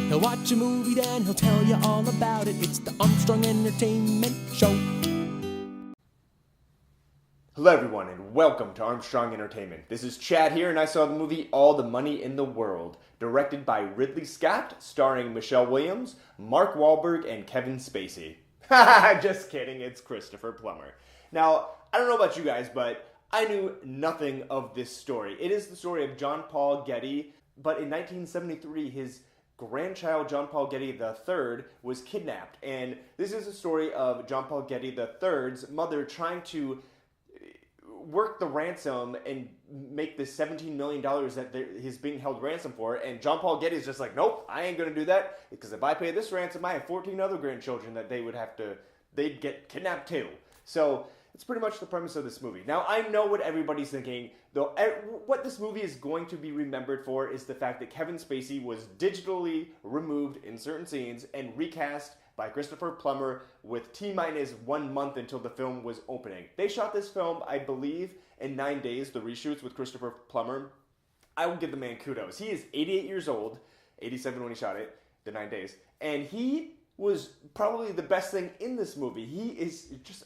He'll watch a movie, then he'll tell you all about it. It's the Armstrong Entertainment Show. Hello everyone, and welcome to Armstrong Entertainment. This is Chad here, and I saw the movie All the Money in the World, directed by Ridley Scott, starring Michelle Williams, Mark Wahlberg, and Kevin Spacey. Haha, just kidding, it's Christopher Plummer. Now, I don't know about you guys, but I knew nothing of this story. It is the story of John Paul Getty, but in 1973, his grandchild, John Paul Getty III, was kidnapped. And this is a story of John Paul Getty III's mother trying to work the ransom and make the $17 million that he's being held ransom for. And John Paul Getty is just like, nope, I ain't going to do that, because if I pay this ransom, I have 14 other grandchildren that they'd get kidnapped too. So it's pretty much the premise of this movie. Now, I know what everybody's thinking, though. What this movie is going to be remembered for is the fact that Kevin Spacey was digitally removed in certain scenes and recast by Christopher Plummer with T-minus 1 month until the film was opening. They shot this film, I believe, in 9 days, the reshoots with Christopher Plummer. I will give the man kudos. He is 88 years old, 87 when he shot it, the 9 days, and he was probably the best thing in this movie. He is just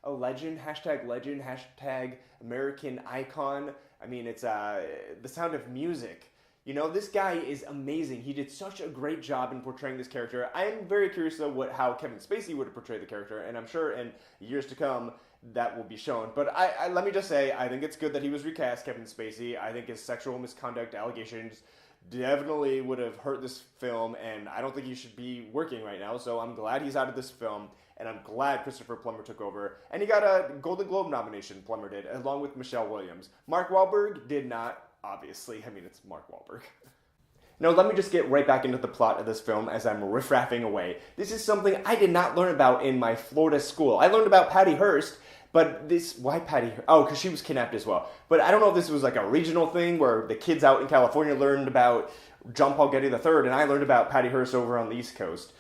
a legend, hashtag American icon. I mean, it's The Sound of Music. You know, this guy is amazing. He did such a great job in portraying this character. I am very curious, though, how Kevin Spacey would have portrayed the character, and I'm sure in years to come that will be shown. But let me just say, I think it's good that he was recast, Kevin Spacey. I think his sexual misconduct allegations definitely would have hurt this film, and I don't think he should be working right now, so I'm glad he's out of this film, and I'm glad Christopher Plummer took over. And he got a Golden Globe nomination, Plummer did, along with Michelle Williams. Mark Wahlberg did not. Obviously, I mean, it's Mark Wahlberg. Now, let me just get right back into the plot of this film as I'm riff-raffing away. This is something I did not learn about in my Florida school. I learned about Patty Hearst, but why Patty Hearst? Oh, because she was kidnapped as well. But I don't know if this was like a regional thing where the kids out in California learned about John Paul Getty III, and I learned about Patty Hearst over on the East Coast.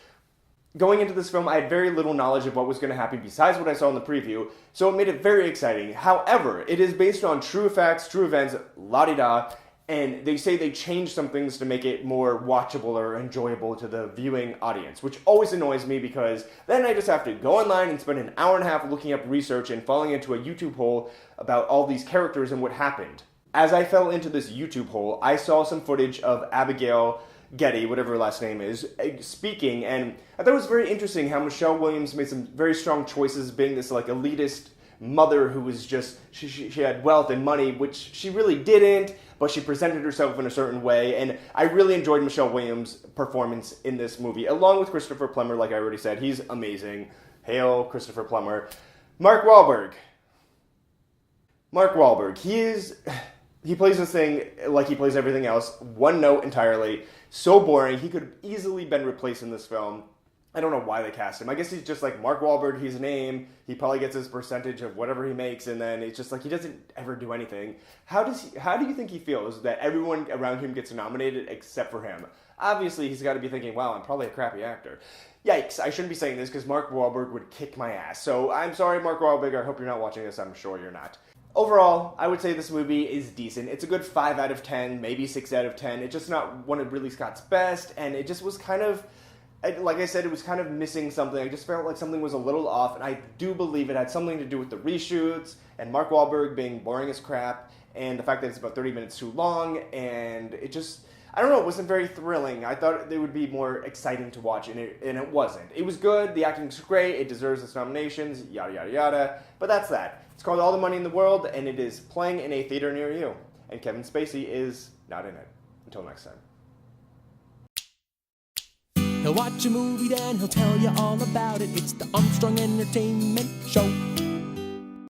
Going into this film, I had very little knowledge of what was going to happen besides what I saw in the preview, so it made it very exciting. However, it is based on true facts, true events, la-di-da, and they say they changed some things to make it more watchable or enjoyable to the viewing audience, which always annoys me because then I just have to go online and spend an hour and a half looking up research and falling into a YouTube hole about all these characters and what happened. As I fell into this YouTube hole, I saw some footage of Abigail Getty, whatever her last name is, speaking, and I thought it was very interesting how Michelle Williams made some very strong choices being this like elitist mother who was just, she had wealth and money, which she really didn't, but she presented herself in a certain way, and I really enjoyed Michelle Williams' performance in this movie, along with Christopher Plummer, like I already said. He's amazing. Hail, Christopher Plummer. Mark Wahlberg, he plays this thing like he plays everything else, one note entirely, so boring. He could have easily been replaced in this film. I don't know why they cast him. I guess he's just like Mark Wahlberg, he's a name, he probably gets his percentage of whatever he makes, and then it's just like he doesn't ever do anything. How do you think he feels that everyone around him gets nominated except for him? Obviously, he's got to be thinking, wow, I'm probably a crappy actor. Yikes, I shouldn't be saying this because Mark Wahlberg would kick my ass. So I'm sorry, Mark Wahlberg, I hope you're not watching this, I'm sure you're not. Overall, I would say this movie is decent. It's a good 5 out of 10, maybe 6 out of 10. It's just not one of Ridley Scott's best, and it just was kind of, like I said, it was kind of missing something. I just felt like something was a little off, and I do believe it had something to do with the reshoots, and Mark Wahlberg being boring as crap, and the fact that it's about 30 minutes too long, and it just, I don't know, it wasn't very thrilling. I thought it would be more exciting to watch, and it wasn't. It was good, the acting was great, it deserves its nominations, yada yada yada, but that's that. It's called All the Money in the World, and it is playing in a theater near you. And Kevin Spacey is not in it. Until next time. He'll watch a movie, then he'll tell you all about it. It's the Armstrong Entertainment Show.